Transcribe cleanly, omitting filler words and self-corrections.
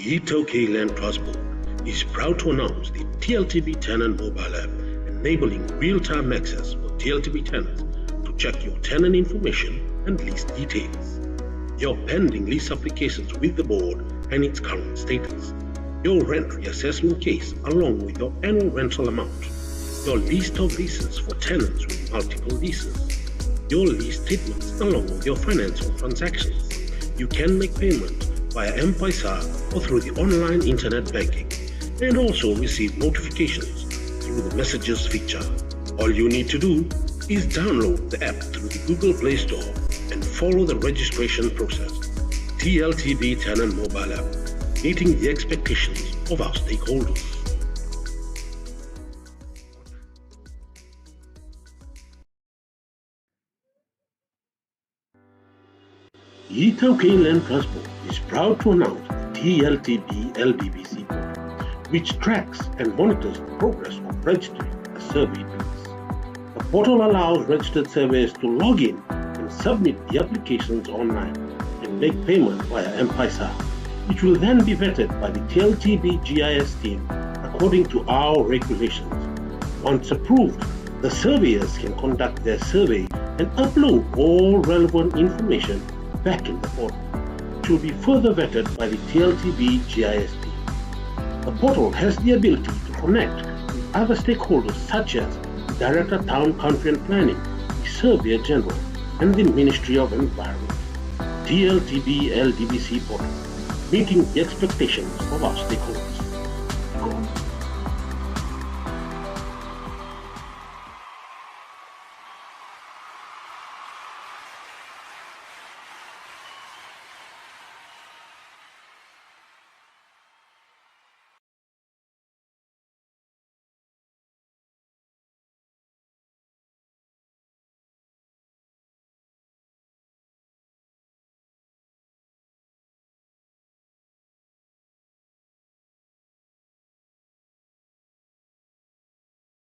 The Tokay Land Trust Board is proud to announce the TLTB Tenant Mobile App, enabling real-time access for TLTB tenants to check your tenant information and lease details, your pending lease applications with the board and its current status, your rent reassessment case along with your annual rental amount, your list of leases for tenants with multiple leases, your lease statements along with your financial transactions. You can make payment via M-Paisa or through the online internet banking, and also receive notifications through the messages feature. All you need to do is download the app through the Google Play Store and follow the registration process. TLTB Tenant Mobile App, meeting the expectations of our stakeholders. The Tokay Land Trust Board is proud to announce the TLTB LDBC portal, which tracks and monitors the progress of registering a survey lease. The portal allows registered surveyors to log in and submit the applications online and make payment via M-Paisa, which will then be vetted by the TLTB GIS team according to our regulations. Once approved, the surveyors can conduct their survey and upload all relevant information back in the portal, which will be further vetted by the TLTB GIS team. The portal has the ability to connect with other stakeholders such as the Director Town Country and Planning, the Surveyor General, and the Ministry of Environment. TLTB LDBC portal, meeting the expectations of our stakeholders.